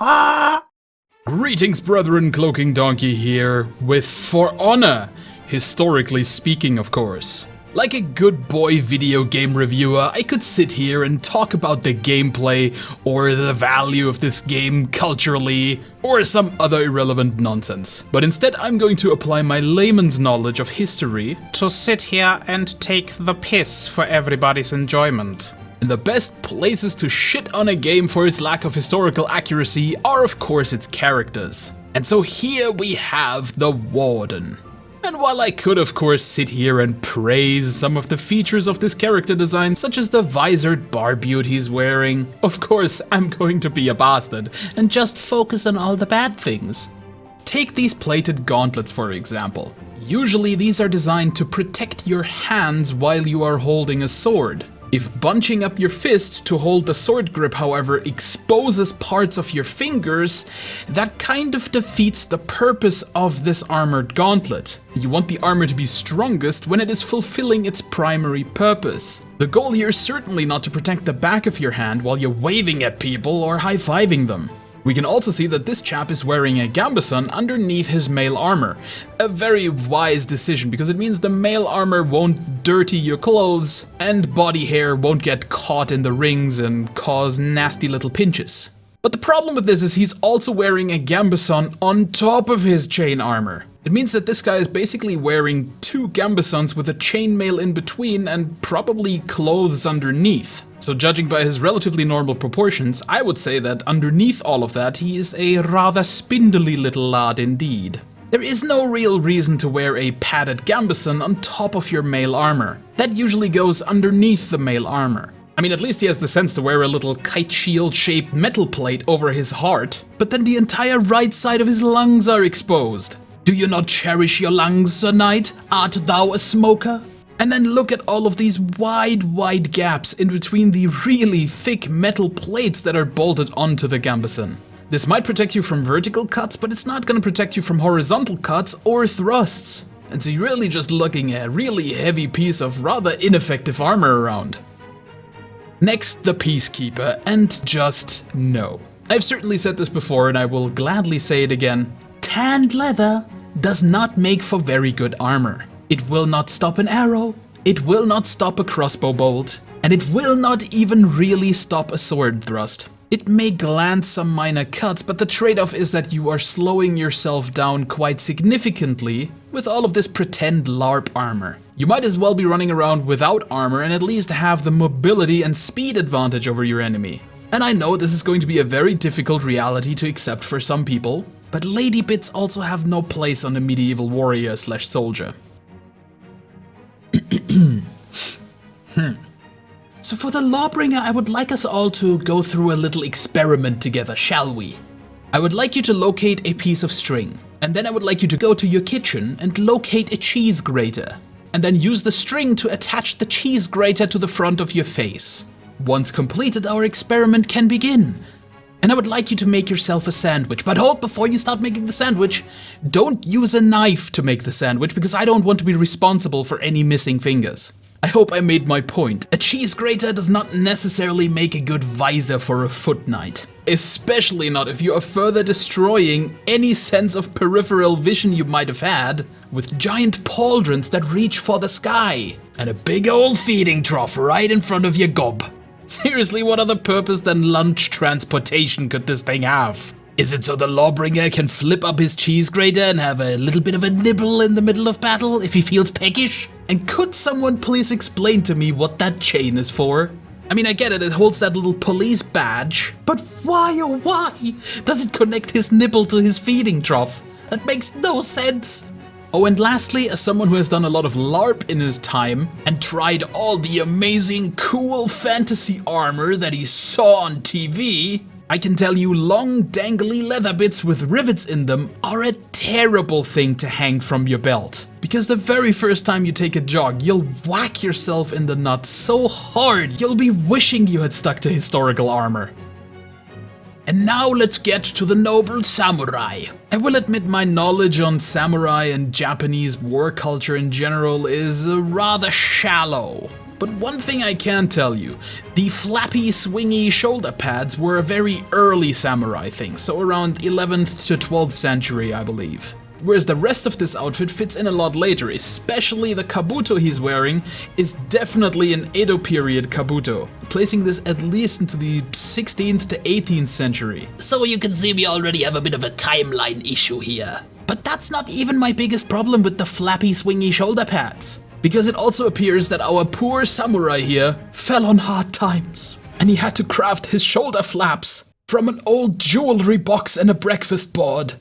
Ah! Greetings, brethren, CloakingDonkey here, with For Honor, historically speaking, of course. Like a good boy video game reviewer, I could sit here and talk about the gameplay, or the value of this game culturally, or some other irrelevant nonsense. But instead I'm going to apply my layman's knowledge of history to sit here and take the piss for everybody's enjoyment. And the best places to shit on a game for its lack of historical accuracy are of course its characters. And so here we have the Warden. And while I could of course sit here and praise some of the features of this character design, such as the visored barbute he's wearing, of course I'm going to be a bastard and just focus on all the bad things. Take these plated gauntlets for example. Usually these are designed to protect your hands while you are holding a sword. If bunching up your fist to hold the sword grip, however, exposes parts of your fingers, that kind of defeats the purpose of this armored gauntlet. You want the armor to be strongest when it is fulfilling its primary purpose. The goal here is certainly not to protect the back of your hand while you're waving at people or high-fiving them. We can also see that this chap is wearing a gambeson underneath his mail armor. A very wise decision because it means the mail armor won't dirty your clothes and body hair won't get caught in the rings and cause nasty little pinches. But the problem with this is he's also wearing a gambeson on top of his chain armor. It means that this guy is basically wearing two gambesons with a chainmail in between and probably clothes underneath. So judging by his relatively normal proportions, I would say that underneath all of that, he is a rather spindly little lad indeed. There is no real reason to wear a padded gambeson on top of your mail armor. That usually goes underneath the mail armor. I mean, at least he has the sense to wear a little kite shield shaped metal plate over his heart, but then the entire right side of his lungs are exposed. Do you not cherish your lungs, Sir Knight? Art thou a smoker? And then look at all of these wide gaps in between the really thick metal plates that are bolted onto the gambeson. This might protect you from vertical cuts, but it's not going to protect you from horizontal cuts or thrusts. And so you're really just looking at a really heavy piece of rather ineffective armor around. Next, the Peacekeeper, and just no. I've certainly said this before and I will gladly say it again. Tanned leather does not make for very good armor. It will not stop an arrow, it will not stop a crossbow bolt, and it will not even really stop a sword thrust. It may glance some minor cuts, but the trade-off is that you are slowing yourself down quite significantly with all of this pretend LARP armor. You might as well be running around without armor and at least have the mobility and speed advantage over your enemy. And I know this is going to be a very difficult reality to accept for some people, but lady bits also have no place on a medieval warrior / soldier. So for the Lawbringer, I would like us all to go through a little experiment together, shall we? I would like you to locate a piece of string, and then I would like you to go to your kitchen and locate a cheese grater, and then use the string to attach the cheese grater to the front of your face. Once completed, our experiment can begin. And I would like you to make yourself a sandwich, but hold, before you start making the sandwich, don't use a knife to make the sandwich because I don't want to be responsible for any missing fingers. I hope I made my point. A cheese grater does not necessarily make a good visor for a foot knight. Especially not if you are further destroying any sense of peripheral vision you might have had with giant pauldrons that reach for the sky and a big old feeding trough right in front of your gob. Seriously, what other purpose than lunch transportation could this thing have? Is it so the Lawbringer can flip up his cheese grater and have a little bit of a nibble in the middle of battle if he feels peckish? And could someone please explain to me what that chain is for? I mean, I get it holds that little police badge, but why oh why does it connect his nibble to his feeding trough? That makes no sense. Oh, and lastly, as someone who has done a lot of LARP in his time and tried all the amazing, cool fantasy armor that he saw on TV, I can tell you long, dangly leather bits with rivets in them are a terrible thing to hang from your belt. Because the very first time you take a jog, you'll whack yourself in the nuts so hard you'll be wishing you had stuck to historical armor. And now let's get to the noble samurai. I will admit my knowledge on samurai and Japanese war culture in general is rather shallow. But one thing I can tell you, the flappy, swingy shoulder pads were a very early samurai thing, so around 11th to 12th century, I believe. Whereas the rest of this outfit fits in a lot later, especially the kabuto he's wearing is definitely an Edo period kabuto, placing this at least into the 16th to 18th century. So you can see we already have a bit of a timeline issue here. But that's not even my biggest problem with the flappy, swingy shoulder pads. Because it also appears that our poor samurai here fell on hard times. And he had to craft his shoulder flaps from an old jewelry box and a breakfast board.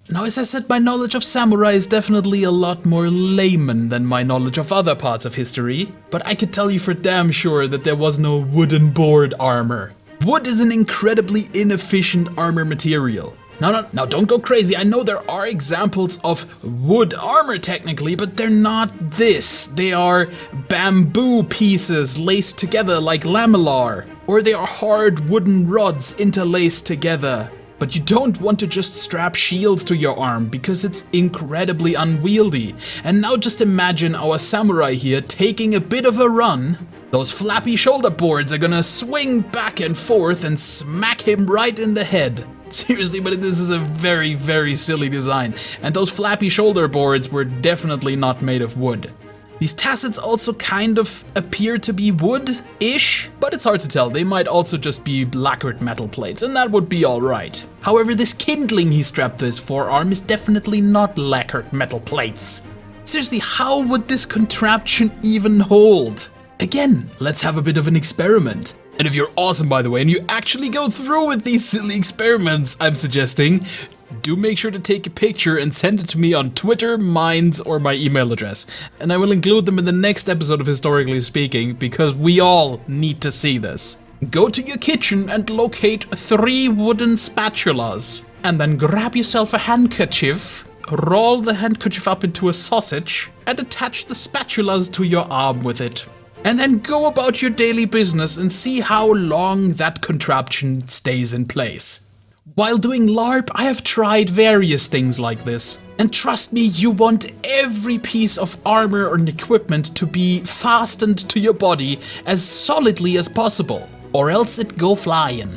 Now, as I said, my knowledge of samurai is definitely a lot more layman than my knowledge of other parts of history, but I could tell you for damn sure that there was no wooden board armor. Wood is an incredibly inefficient armor material. Now, don't go crazy. I know there are examples of wood armor technically, but they're not this. They are bamboo pieces laced together like lamellar, or they are hard wooden rods interlaced together. But you don't want to just strap shields to your arm because it's incredibly unwieldy. And now just imagine our samurai here taking a bit of a run. Those flappy shoulder boards are gonna swing back and forth and smack him right in the head. Seriously, but this is a very, very silly design. And those flappy shoulder boards were definitely not made of wood. These tassets also kind of appear to be wood-ish, but it's hard to tell. They might also just be lacquered metal plates, and that would be alright. However, this kindling he strapped to his forearm is definitely not lacquered metal plates. Seriously, how would this contraption even hold? Again, let's have a bit of an experiment. And if you're awesome, by the way, and you actually go through with these silly experiments I'm suggesting, do make sure to take a picture and send it to me on Twitter, Minds, or my email address. And I will include them in the next episode of Historically Speaking, because we all need to see this. Go to your kitchen and locate 3 wooden spatulas. And then grab yourself a handkerchief, roll the handkerchief up into a sausage, and attach the spatulas to your arm with it. And then go about your daily business and see how long that contraption stays in place. While doing LARP, I have tried various things like this. And trust me, you want every piece of armor and equipment to be fastened to your body as solidly as possible, or else it go flying.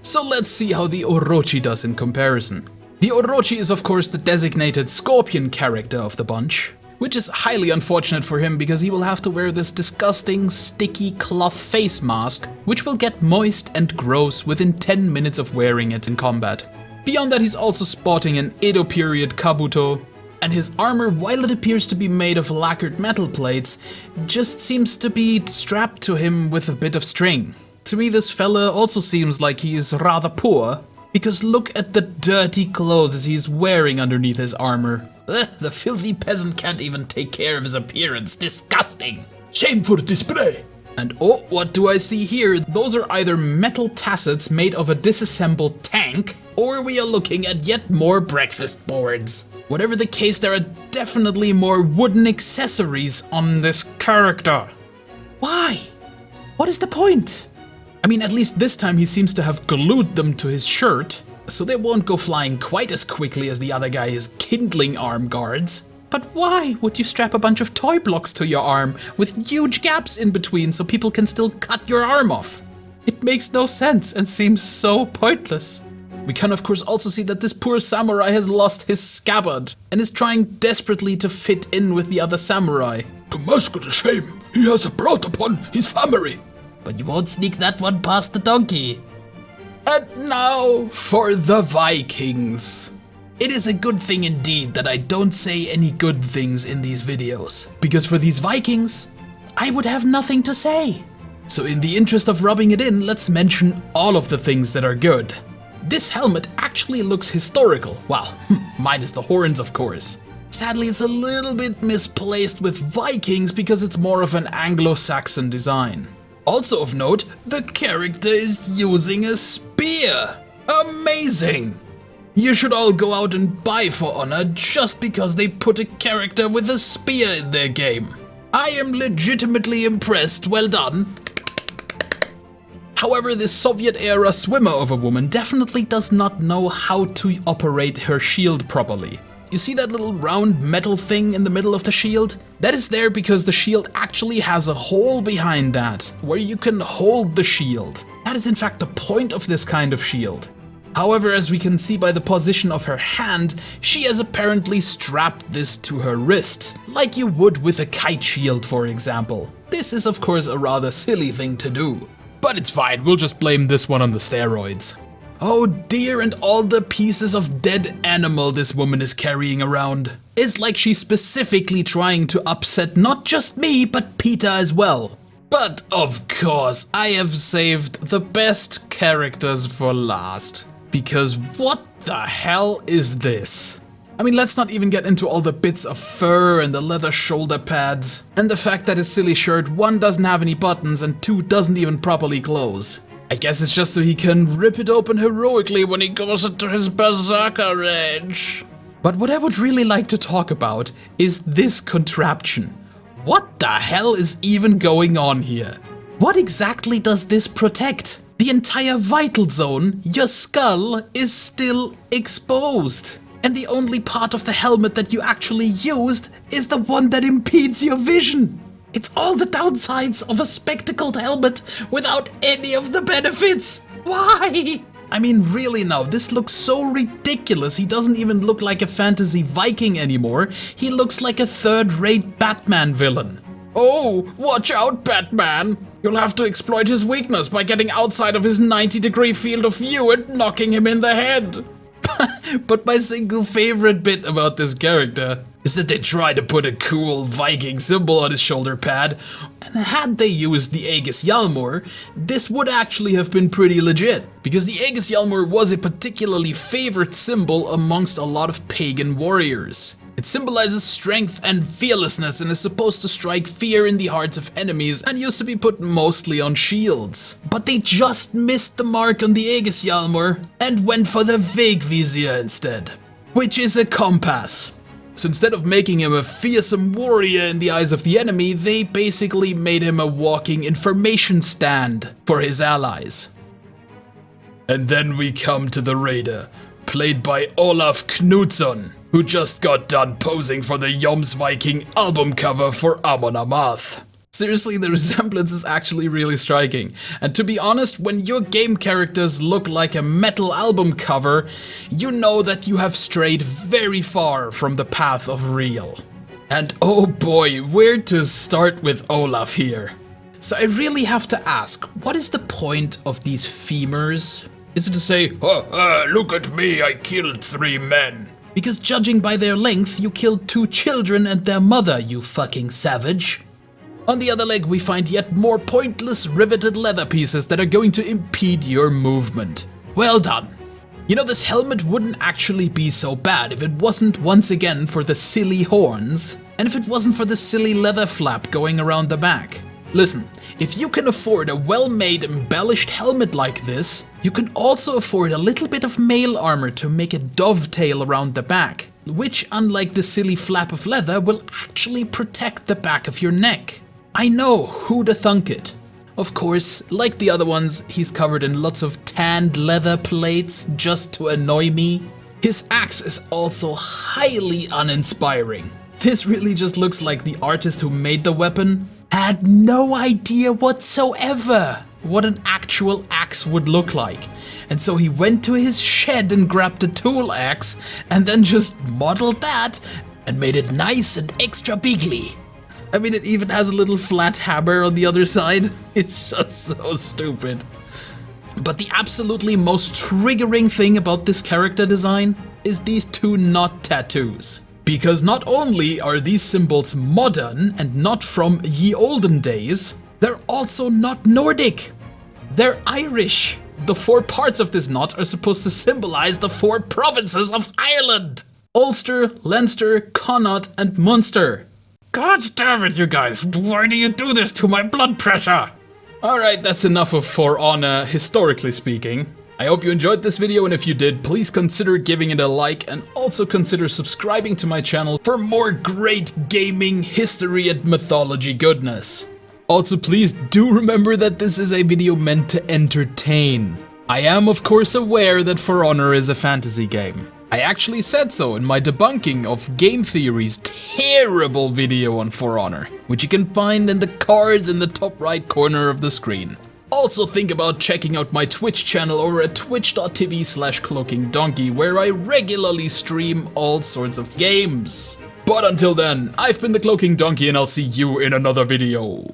So let's see how the Orochi does in comparison. The Orochi is of course the designated scorpion character of the bunch, which is highly unfortunate for him because he will have to wear this disgusting, sticky cloth face mask, which will get moist and gross within 10 minutes of wearing it in combat. Beyond that, he's also sporting an Edo period kabuto, and his armor, while it appears to be made of lacquered metal plates, just seems to be strapped to him with a bit of string. To me, this fella also seems like he is rather poor, because look at the dirty clothes he's wearing underneath his armor. Ugh, the filthy peasant can't even take care of his appearance. Disgusting! Shame for display! And oh, what do I see here? Those are either metal tassets made of a disassembled tank, or we are looking at yet more breakfast boards. Whatever the case, there are definitely more wooden accessories on this character. Why? What is the point? I mean, at least this time he seems to have glued them to his shirt, so they won't go flying quite as quickly as the other guy's kindling arm guards. But why would you strap a bunch of toy blocks to your arm with huge gaps in between so people can still cut your arm off? It makes no sense and seems so pointless. We can of course also see that this poor samurai has lost his scabbard and is trying desperately to fit in with the other samurai. The mask of the shame he has brought upon his family. But you won't sneak that one past the donkey. And now for the Vikings. It is a good thing indeed that I don't say any good things in these videos, because for these Vikings, I would have nothing to say. So in the interest of rubbing it in, let's mention all of the things that are good. This helmet actually looks historical. Well, minus the horns of course. Sadly, it's a little bit misplaced with Vikings because it's more of an Anglo-Saxon design. Also of note, the character is using a spear. Amazing! You should all go out and buy For Honor just because they put a character with a spear in their game. I am legitimately impressed, well done. However, this Soviet-era swimmer of a woman definitely does not know how to operate her shield properly. You see that little round metal thing in the middle of the shield? That is there because the shield actually has a hole behind that, where you can hold the shield. That is in fact the point of this kind of shield. However, as we can see by the position of her hand, she has apparently strapped this to her wrist, like you would with a kite shield, for example. This is of course a rather silly thing to do. But it's fine, we'll just blame this one on the steroids. Oh dear, and all the pieces of dead animal this woman is carrying around. It's like she's specifically trying to upset not just me, but Peter as well. But of course, I have saved the best characters for last. Because what the hell is this? I mean, let's not even get into all the bits of fur and the leather shoulder pads. And the fact that his silly shirt, 1, doesn't have any buttons and 2, doesn't even properly close. I guess it's just so he can rip it open heroically when he goes into his berserker rage. But what I would really like to talk about is this contraption. What the hell is even going on here? What exactly does this protect? The entire vital zone, your skull, is still exposed. And the only part of the helmet that you actually used is the one that impedes your vision. It's all the downsides of a spectacled helmet without any of the benefits. Why? I mean, really now, this looks so ridiculous. He doesn't even look like a fantasy Viking anymore. He looks like a third-rate Batman villain. Oh, watch out, Batman. You'll have to exploit his weakness by getting outside of his 90-degree field of view and knocking him in the head. But my single favorite bit about this character is that they try to put a cool Viking symbol on his shoulder pad, and had they used the Aegis Hjalmur, this would actually have been pretty legit, because the Aegis Hjalmur was a particularly favorite symbol amongst a lot of pagan warriors. It symbolizes strength and fearlessness and is supposed to strike fear in the hearts of enemies and used to be put mostly on shields. But they just missed the mark on the Aegis Hjalmur and went for the Wegvisier instead, which is a compass. So instead of making him a fearsome warrior in the eyes of the enemy, they basically made him a walking information stand for his allies. And then we come to the raider, played by Olaf Knutsson, who just got done posing for the Jomsviking album cover for Amon Amarth. Seriously, the resemblance is actually really striking. And to be honest, when your game characters look like a metal album cover, you know that you have strayed very far from the path of real. And oh boy, where to start with Olaf here? So I really have to ask, what is the point of these femurs? Is it to say, Look at me, I killed 3 men. Because judging by their length, you killed 2 children and their mother, you fucking savage. On the other leg, we find yet more pointless riveted leather pieces that are going to impede your movement. Well done. You know, this helmet wouldn't actually be so bad if it wasn't once again for the silly horns, and if it wasn't for the silly leather flap going around the back. Listen, if you can afford a well-made embellished helmet like this, you can also afford a little bit of mail armor to make a dovetail around the back, which, unlike the silly flap of leather, will actually protect the back of your neck. I know, who'da thunk it? Of course, like the other ones, he's covered in lots of tanned leather plates just to annoy me. His axe is also highly uninspiring. This really just looks like the artist who made the weapon had no idea whatsoever what an actual axe would look like. And so he went to his shed and grabbed a tool axe and then just modeled that and made it nice and extra bigly. I mean, it even has a little flat hammer on the other side. It's just so stupid. But the absolutely most triggering thing about this character design is these 2 knot tattoos. Because not only are these symbols modern and not from ye olden days, they're also not Nordic. They're Irish. The 4 parts of this knot are supposed to symbolize the 4 provinces of Ireland: Ulster, Leinster, Connaught, and Munster. God damn it, you guys. Why do you do this to my blood pressure? Alright, that's enough of For Honor, historically speaking. I hope you enjoyed this video, and if you did, please consider giving it a like and also consider subscribing to my channel for more great gaming, history, and mythology goodness. Also, please do remember that this is a video meant to entertain. I am of course aware that For Honor is a fantasy game. I actually said so in my debunking of Game Theory's terrible video on For Honor, which you can find in the cards in the top right corner of the screen. Also think about checking out my Twitch channel over at twitch.tv/CloakingDonkey, where I regularly stream all sorts of games. But until then, I've been the Cloaking Donkey and I'll see you in another video.